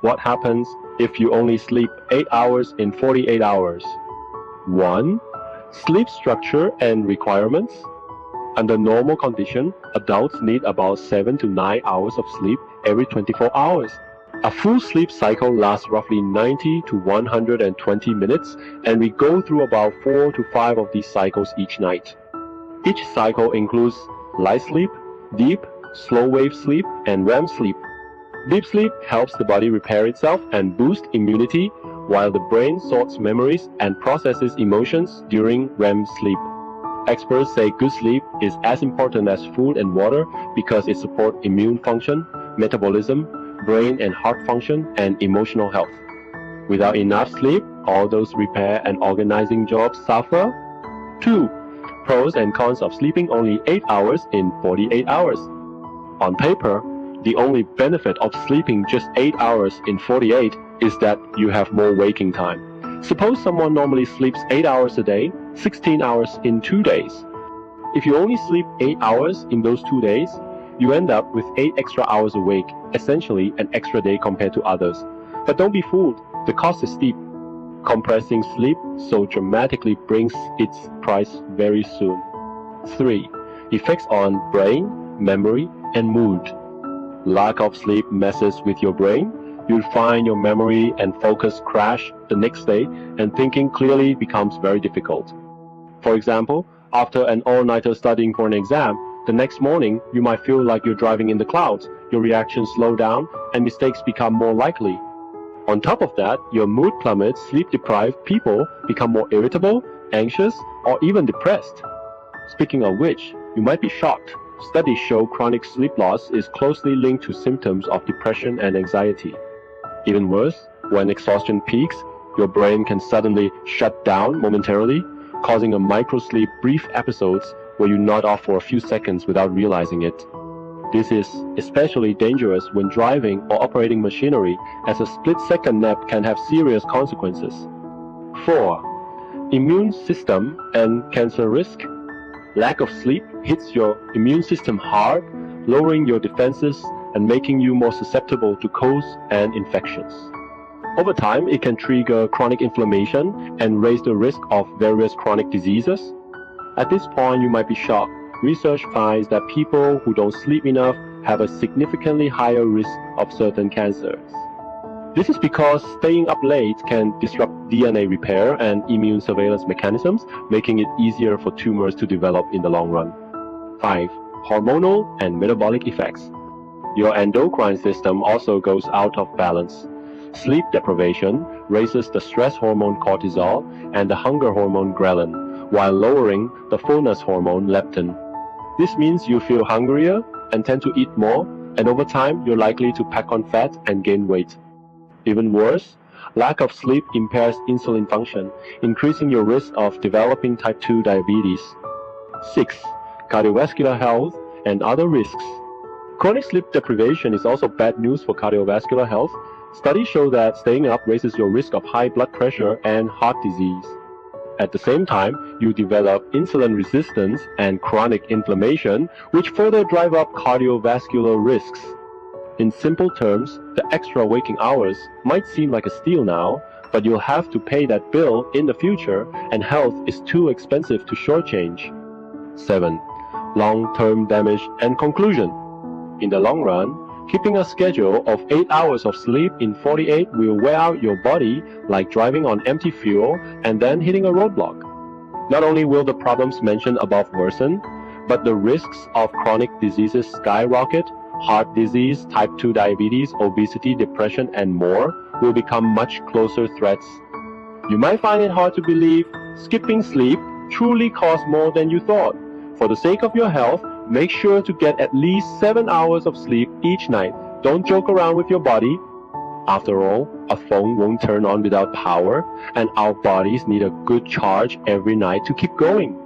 What happens if you only sleep 8 hours in 48 hours? 1. Sleep structure and requirements. Under normal condition, adults need about 7 to 9 hours of sleep every 24 hours. A full sleep cycle lasts roughly 90 to 120 minutes, and we go through about 4 to 5 of these cycles each night. Each cycle includes light sleep, deep, slow wave sleep, and REM sleep. Deep sleep helps the body repair itself and boost immunity, while the brain sorts memories and processes emotions during REM sleep. Experts say good sleep is as important as food and water because it supports immune function, metabolism, brain and heart function, and emotional health. Without enough sleep, all those repair and organizing jobs suffer. 2. Pros and cons of sleeping only 8 hours in 48 hours. On paper, the only benefit of sleeping just 8 hours in 48 is that you have more waking time. Suppose someone normally sleeps 8 hours a day, 16 hours in 2 days. If you only sleep 8 hours in those 2 days, you end up with 8 extra hours awake, essentially an extra day compared to others. But don't be fooled, the cost is steep. Compressing sleep so dramatically brings its price very soon. 3. Effects on brain, memory, and mood. Lack of sleep messes with your brain. You'll find your memory and focus crash the next day, and thinking clearly becomes very difficult. For example, after an all-nighter studying for an exam, the next morning you might feel like you're driving in the clouds, your reactions slow down, and mistakes become more likely. On top of that, your mood plummets. Sleep-deprived people become more irritable, anxious, or even depressed. Speaking of which, you might be shocked. Studies show chronic sleep loss is closely linked to symptoms of depression and anxiety. Even worse, when exhaustion peaks, your brain can suddenly shut down momentarily, causing a micro-sleep brief episodes where you nod off for a few seconds without realizing it. This is especially dangerous when driving or operating machinery, as a split-second nap can have serious consequences. 4. Immune system and cancer risk. Lack of sleep hits your immune system hard, lowering your defenses and making you more susceptible to colds and infections. Over time, it can trigger chronic inflammation and raise the risk of various chronic diseases. At this point, you might be shocked. Research finds that people who don't sleep enough have a significantly higher risk of certain cancers. This is because staying up late can disrupt DNA repair and immune surveillance mechanisms, making it easier for tumors to develop in the long run. 5. Hormonal and metabolic effects. Your endocrine system also goes out of balance. Sleep deprivation raises the stress hormone cortisol and the hunger hormone ghrelin, while lowering the fullness hormone leptin. This means you feel hungrier and tend to eat more, and over time you're likely to pack on fat and gain weight. Even worse, lack of sleep impairs insulin function, increasing your risk of developing type 2 diabetes. 6. Cardiovascular health and other risks. Chronic sleep deprivation is also bad news for cardiovascular health. Studies show that staying up raises your risk of high blood pressure and heart disease. At the same time, you develop insulin resistance and chronic inflammation, which further drive up cardiovascular risks. In simple terms, the extra waking hours might seem like a steal now, but you'll have to pay that bill in the future, and health is too expensive to shortchange. 7. Long-term damage and conclusion. In the long run, keeping a schedule of 8 hours of sleep in 48 will wear out your body like driving on empty fuel and then hitting a roadblock. Not only will the problems mentioned above worsen, but the risks of chronic diseases skyrocket. Heart disease, type 2 diabetes, obesity, depression, and more will become much closer threats. You might find it hard to believe skipping sleep truly costs more than you thought. For the sake of your health, make sure to get at least 7 hours of sleep each night. Don't joke around with your body. After all, a phone won't turn on without power, and our bodies need a good charge every night to keep going.